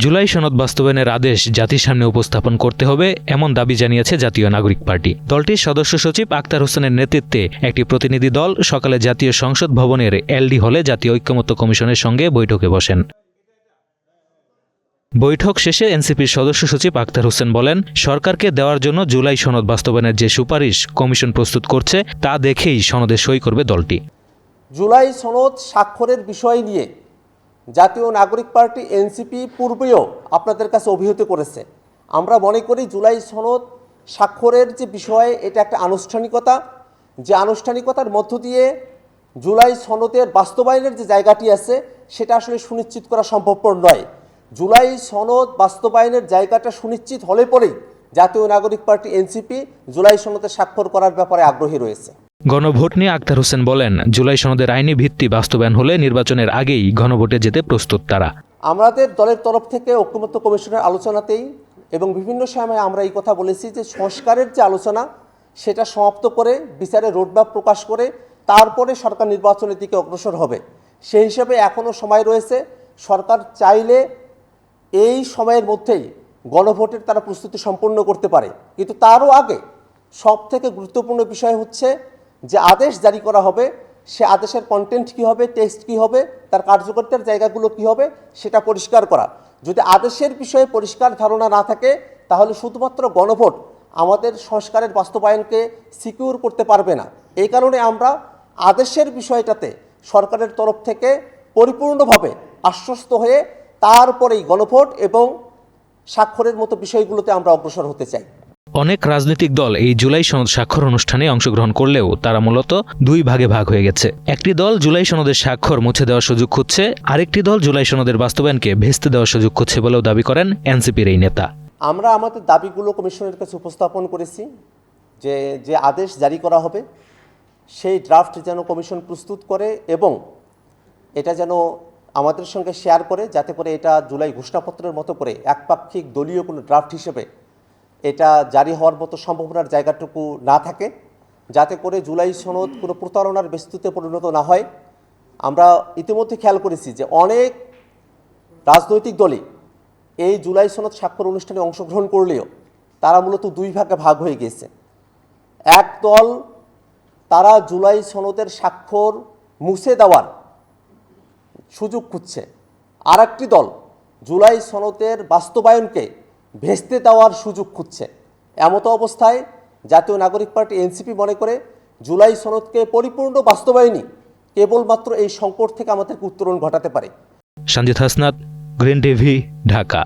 জুলাই সনদ বাস্তবায়নের আদেশ জাতির সামনে উপস্থাপন করতে হবে এমন দাবি জানিয়েছে জাতীয় নাগরিক পার্টি। দলটির সদস্য সচিব আক্তার হোসেনের নেতৃত্বে একটি প্রতিনিধি দল সকালে জাতীয় সংসদ ভবনের এলডি হলে জাতীয় ঐক্যমত্য কমিশনের সঙ্গে বৈঠকে বসেন। বৈঠক শেষে এনসিপির সদস্য সচিব আক্তার হোসেন বলেন, সরকারকে দেওয়ার জন্য জুলাই সনদ বাস্তবায়নের যে সুপারিশ কমিশন প্রস্তুত করছে তা দেখেই সনদে সই করবে দলটি। জুলাই সনদ স্বাক্ষরের বিষয় নিয়ে জাতীয় নাগরিক পার্টি এনসিপি পূর্বেও আপনাদের কাছে অভিহিত করেছে। আমরা মনে করি জুলাই সনদ স্বাক্ষরের যে বিষয় এটা একটা আনুষ্ঠানিকতা, যে আনুষ্ঠানিকতার মধ্য দিয়ে জুলাই সনদের বাস্তবায়নের যে জায়গাটি আছে সেটা আসলে সুনিশ্চিত করা সম্ভবপর নয়। জুলাই সনদ বাস্তবায়নের জায়গাটা সুনিশ্চিত হলে পরেই জাতীয় নাগরিক পার্টি এনসিপি জুলাই সনদে স্বাক্ষর করার ব্যাপারে আগ্রহী রয়েছে। গণভোট নিয়ে আক্তার হোসেন বলেন, জুলাই সনদের আইনি ভিত্তি বাস্তবায়ন হলে নির্বাচনের আগেই গণভোটে যেতে প্রস্তুত তারা। আমাদের দলের তরফ থেকে ঐক্যমত্য কমিশনের আলোচনাতেই এবং বিভিন্ন সময়ে আমরা এই কথা বলেছি যে সংস্কারের যে আলোচনা সেটা সমাপ্ত করে বিচারের রোডম্যাপ প্রকাশ করে তারপরে সরকার নির্বাচনের দিকে অগ্রসর হবে। সেই হিসাবে এখনও সময় রয়েছে। সরকার চাইলে এই সময়ের মধ্যেই গণভোটের তারা প্রস্তুতি সম্পন্ন করতে পারে, কিন্তু তারও আগে সবথেকে গুরুত্বপূর্ণ বিষয় হচ্ছে যে আদেশ জারি করা হবে সে আদেশের কন্টেন্ট কী হবে, টেক্সট কী হবে, তার কার্যকরিতার জায়গাগুলো কী হবে সেটা পরিষ্কার করা। যদি আদেশের বিষয়ে পরিষ্কার ধারণা না থাকে তাহলে শুধুমাত্র গণভোট আমাদের সংস্কারের বাস্তবায়নকে সিকিউর করতে পারবে না। এই কারণে আমরা আদেশের বিষয়টাতে সরকারের তরফ থেকে পরিপূর্ণভাবে আশ্বস্ত হয়ে তারপরেই গণভোট এবং স্বাক্ষরের মতো বিষয়গুলোতে আমরা অগ্রসর হতে চাই। অনেক রাজনৈতিক দল এই জুলাই সনদ স্বাক্ষর অনুষ্ঠানে অংশগ্রহণ করলেও তারা মূলত দুই ভাগে ভাগ হয়ে গেছে। একটি দল জুলাই সনদের স্বাক্ষর মুছে দেওয়ার সুযোগ খুঁজছে, আরেকটি দল জুলাই সনদের বাস্তবায়নকে ভেস্তে দেওয়ার সুযোগ খুঁজছে বলেও দাবি করেন এনসিপির এই নেতা। আমরা আমাদের দাবিগুলো কমিশনের কাছে উপস্থাপন করেছি যে আদেশ জারি করা হবে সেই ড্রাফট যেন কমিশন প্রস্তুত করে এবং এটা যেন আমাদের সঙ্গে শেয়ার করে, যাতে করে এটা জুলাই ঘোষণাপত্রের মতো করে একপাক্ষিক দলীয় কোনো ড্রাফট হিসেবে এটা জারি হওয়ার মতো সম্ভাবনার জায়গাটুকু না থাকে, যাতে করে জুলাই সনদ কোনো প্রতারণার বস্তুতে পরিণত না হয়। আমরা ইতিমধ্যে খেয়াল করেছি যে অনেক রাজনৈতিক দলই এই জুলাই সনদ স্বাক্ষর অনুষ্ঠানে অংশগ্রহণ করলেও তারা মূলত দুই ভাগে ভাগ হয়ে গেছে। এক দল তারা জুলাই সনদের স্বাক্ষর মুছে দেওয়ার সুযোগ খুঁজছে, আর একটি দল জুলাই সনদের বাস্তবায়নকে ভেস্তে দেওয়ার সুযোগ খুঁজছে। এমতো অবস্থায় জাতীয় নাগরিক পার্টি এনসিপি মনে করে জুলাই সনদকে পরিপূর্ণ বাস্তবায়নই কেবলমাত্র এই সংকট থেকে আমাদেরকে উত্তরণ ঘটাতে পারে। Sanjit Hasnat, green TV, Dhaka.